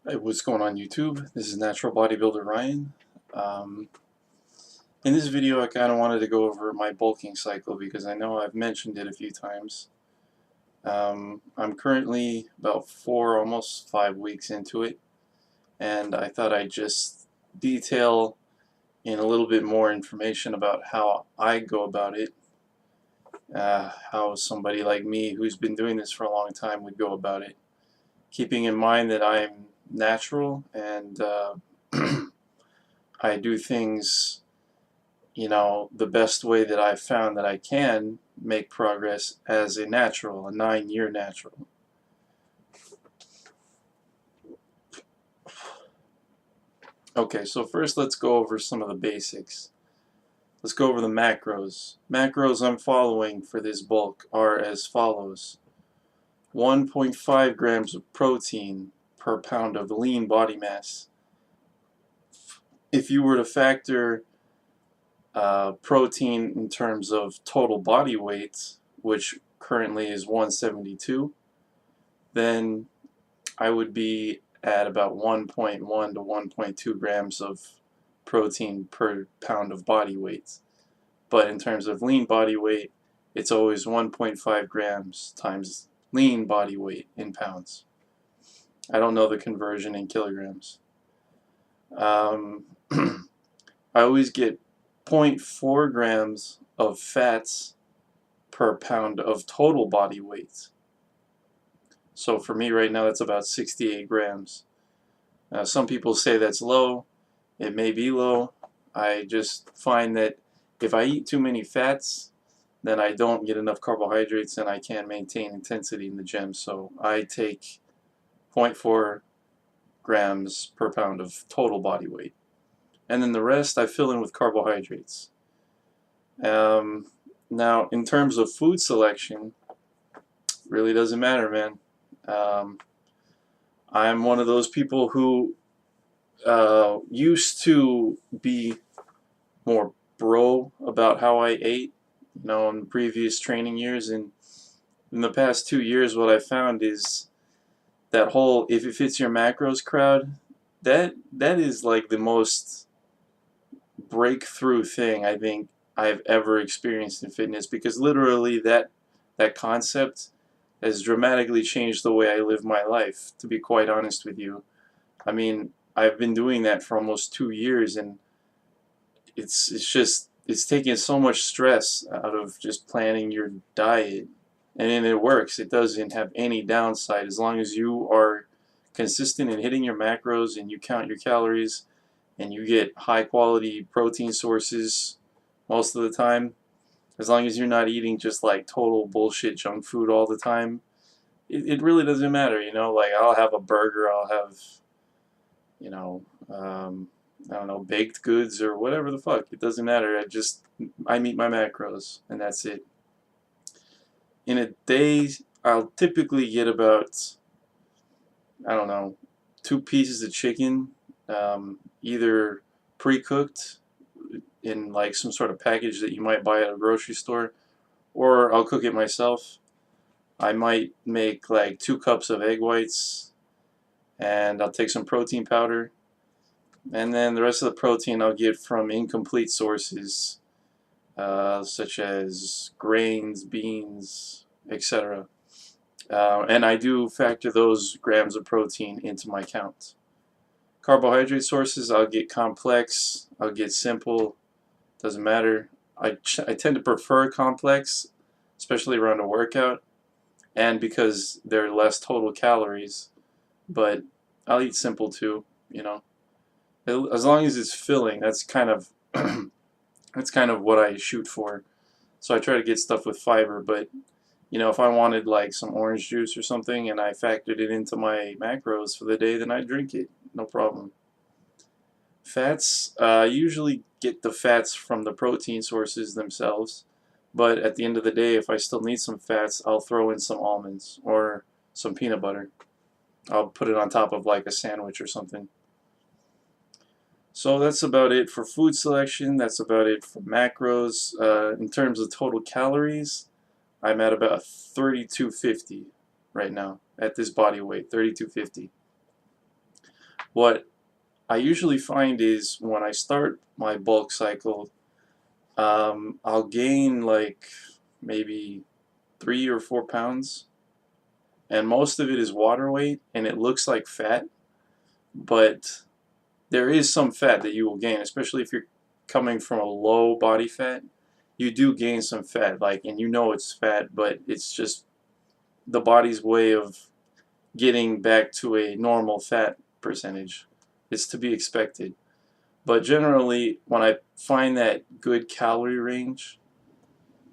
Hey, what's going on YouTube? This is Natural Bodybuilder Ryan. Um, in this video I kind of wanted to go over my bulking cycle because I know I've mentioned it a few times. I'm currently about 4, almost 5 weeks into it, and I thought I'd just detail in a little bit more information about how I go about it, how somebody like me who's been doing this for a long time would go about it, keeping in mind that I'm natural and I do things, the best way that I've found that I can make progress as a natural, a 9-year natural. Okay, so first let's go over some of the basics. Let's go over the macros. Macros I'm following for this bulk are as follows. 1.5 grams of protein per pound of lean body mass. If you were to factor protein in terms of total body weight, which currently is 172, then I would be at about 1.1 to 1.2 grams of protein per pound of body weight. But in terms of lean body weight, it's always 1.5 grams times lean body weight in pounds. I don't know the conversion in kilograms. I always get 0.4 grams of fats per pound of total body weight. So for me right now, that's about 68 grams. Some people say that's low. It may be low. I just find that if I eat too many fats, then I don't get enough carbohydrates and I can't maintain intensity in the gym. So I take 0.4 grams per pound of total body weight. And then the rest I fill in with carbohydrates. Now, in terms of food selection, really doesn't matter, man. I'm one of those people who used to be more bro about how I ate, in previous training years, and in the past 2 years, what I found is that whole "if it fits your macros" crowd. That is like the most breakthrough thing I think I've ever experienced in fitness, because literally that concept has dramatically changed the way I live my life, to be quite honest with you. I mean, I've been doing that for almost 2 years, and it's taking so much stress out of just planning your diet. And it works. It doesn't have any downside as long as you are consistent in hitting your macros and you count your calories and you get high quality protein sources most of the time. As long as you're not eating just like total bullshit junk food all the time, it really doesn't matter. Like, I'll have a burger, I'll have, you know, I don't know, baked goods or whatever the fuck. It doesn't matter. I meet my macros and that's it. In a day, I'll typically get about, I don't know, 2 pieces of chicken, either pre-cooked in like some sort of package that you might buy at a grocery store, or I'll cook it myself. I might make like 2 cups of egg whites, and I'll take some protein powder, and then the rest of the protein I'll get from incomplete sources, such as grains, beans, etc. And I do factor those grams of protein into my count. Carbohydrate sources, I'll get complex, I'll get simple, doesn't matter. I tend to prefer complex, especially around a workout, and because they're less total calories, but I'll eat simple too, as long as it's filling. That's kind of that's kind of what I shoot for. So I try to get stuff with fiber, but if I wanted like some orange juice or something and I factored it into my macros for the day, then I drink it, no problem. Fats, I usually get the fats from the protein sources themselves, but at the end of the day, if I still need some fats, I'll throw in some almonds or some peanut butter. I'll put it on top of like a sandwich or something. So that's about it for food selection. That's about it for macros. In terms of total calories, I'm at about 3250 right now at this body weight, 3250. What I usually find is when I start my bulk cycle, I'll gain like maybe 3 or 4 pounds, and most of it is water weight, and it looks like fat, but there is some fat that you will gain, especially if you're coming from a low body fat. You do gain some fat, like, and you know it's fat, but it's just the body's way of getting back to a normal fat percentage. It's to be expected. But generally, when I find that good calorie range,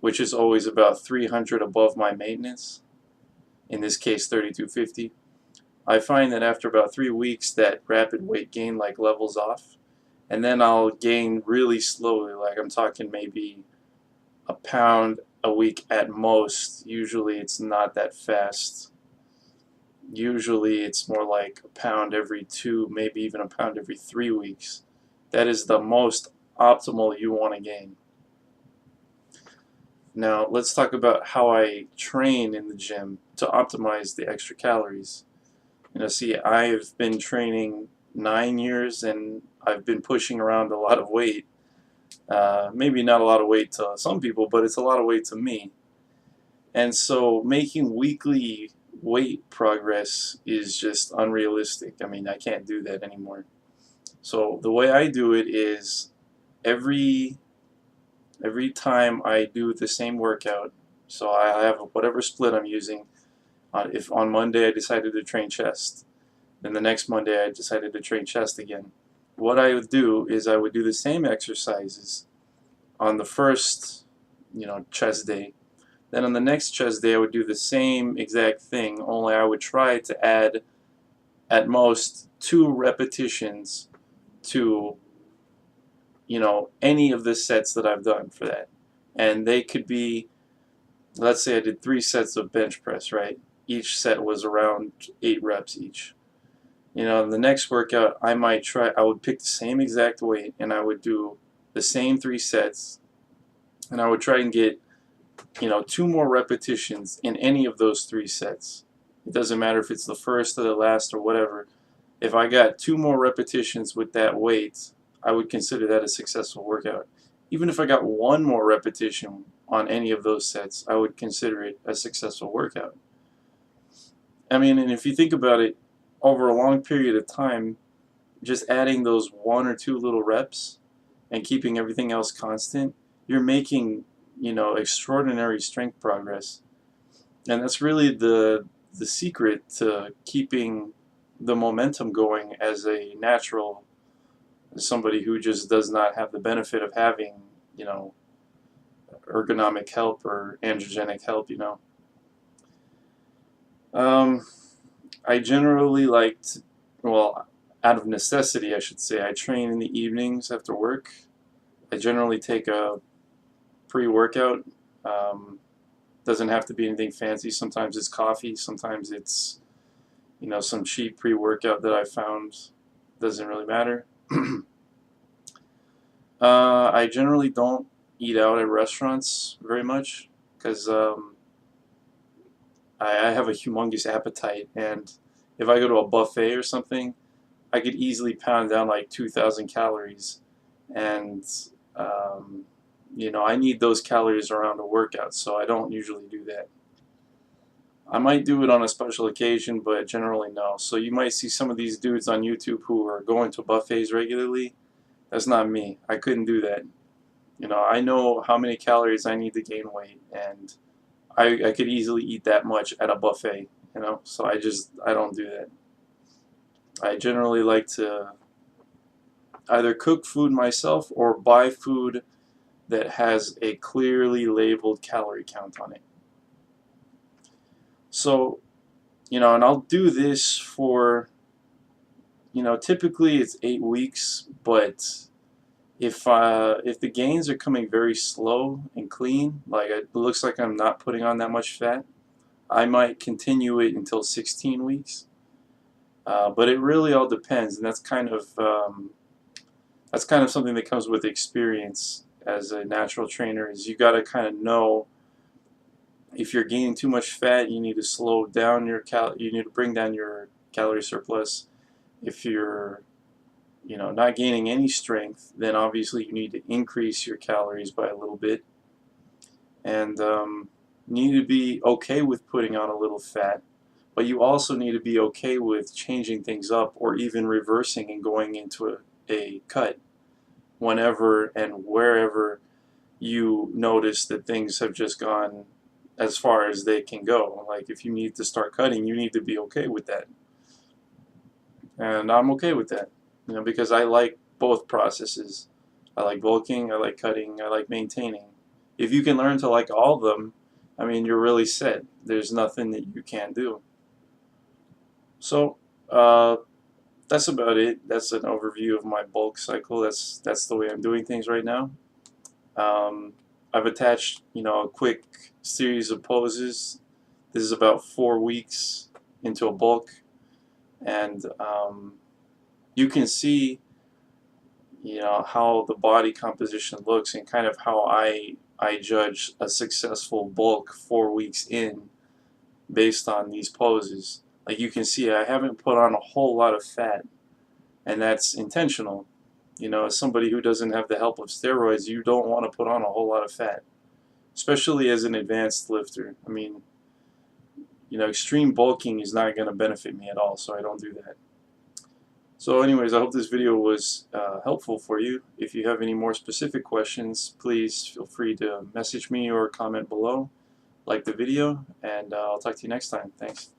which is always about 300 above my maintenance, in this case 3250, I find that after about 3 weeks that rapid weight gain like levels off, and then I'll gain really slowly, like I'm talking maybe a pound a week at most. Usually it's not that fast. Usually it's more like a pound every 2, maybe even a pound every 3 weeks. That is the most optimal you want to gain. Now let's talk about how I train in the gym to optimize the extra calories. See, I've been training 9 years and I've been pushing around a lot of weight. Maybe not a lot of weight to some people, but it's a lot of weight to me. And so making weekly weight progress is just unrealistic. I mean, I can't do that anymore. So the way I do it is every time I do the same workout, so I have whatever split I'm using. If on Monday I decided to train chest, then the next Monday I decided to train chest again. What I would do is I would do the same exercises on the first, chest day. Then on the next chest day I would do the same exact thing, only I would try to add at most 2 repetitions to, any of the sets that I've done for that. And they could be, let's say I did 3 sets of bench press, right? Each set was around 8 reps each. The next workout I would pick the same exact weight and I would do the same 3 sets, and I would try and get, 2 more repetitions in any of those 3 sets. It doesn't matter if it's the first or the last or whatever. If I got 2 more repetitions with that weight, I would consider that a successful workout. Even if I got 1 more repetition on any of those sets, I would consider it a successful workout. I mean, and if you think about it, over a long period of time, just adding those 1 or 2 little reps and keeping everything else constant, you're making, extraordinary strength progress. And that's really the secret to keeping the momentum going as a natural, somebody who just does not have the benefit of having, ergonomic help or androgenic help. I generally like to, well, out of necessity, I should say, I train in the evenings after work. I generally take a pre-workout. Doesn't have to be anything fancy. Sometimes it's coffee. Sometimes it's, some cheap pre-workout that I found. Doesn't really matter. I generally don't eat out at restaurants very much because I have a humongous appetite, and if I go to a buffet or something, I could easily pound down like 2,000 calories, and I need those calories around the workout, so I don't usually do that. I might do it on a special occasion, but generally no. So you might see some of these dudes on YouTube who are going to buffets regularly. That's not me. I couldn't do that. I know how many calories I need to gain weight, and I could easily eat that much at a buffet, so I don't do that. I generally like to either cook food myself or buy food that has a clearly labeled calorie count on it. So, and I'll do this for, typically it's 8 weeks, but if the gains are coming very slow and clean, like it looks like I'm not putting on that much fat, I might continue it until 16 weeks. But it really all depends, and that's kind of something that comes with experience as a natural trainer. Is you got to kind of know if you're gaining too much fat, you need to slow down you need to bring down your calorie surplus. If you're not gaining any strength, then obviously you need to increase your calories by a little bit, and you need to be okay with putting on a little fat, but you also need to be okay with changing things up or even reversing and going into a cut whenever and wherever you notice that things have just gone as far as they can go. Like if you need to start cutting, you need to be okay with that. And I'm okay with that, because I like both processes. I like bulking, I like cutting, I like maintaining. If you can learn to like all of them, I mean, you're really set. There's nothing that you can't do. So, that's about it. That's an overview of my bulk cycle. That's the way I'm doing things right now. Um, I've attached, a quick series of poses. This is about 4 weeks into a bulk, and you can see, how the body composition looks and kind of how I judge a successful bulk 4 weeks in based on these poses. Like you can see, I haven't put on a whole lot of fat, and that's intentional. As somebody who doesn't have the help of steroids, you don't want to put on a whole lot of fat, especially as an advanced lifter. I mean, extreme bulking is not going to benefit me at all, so I don't do that. So anyways, I hope this video was helpful for you. If you have any more specific questions, please feel free to message me or comment below, like the video, and I'll talk to you next time. Thanks.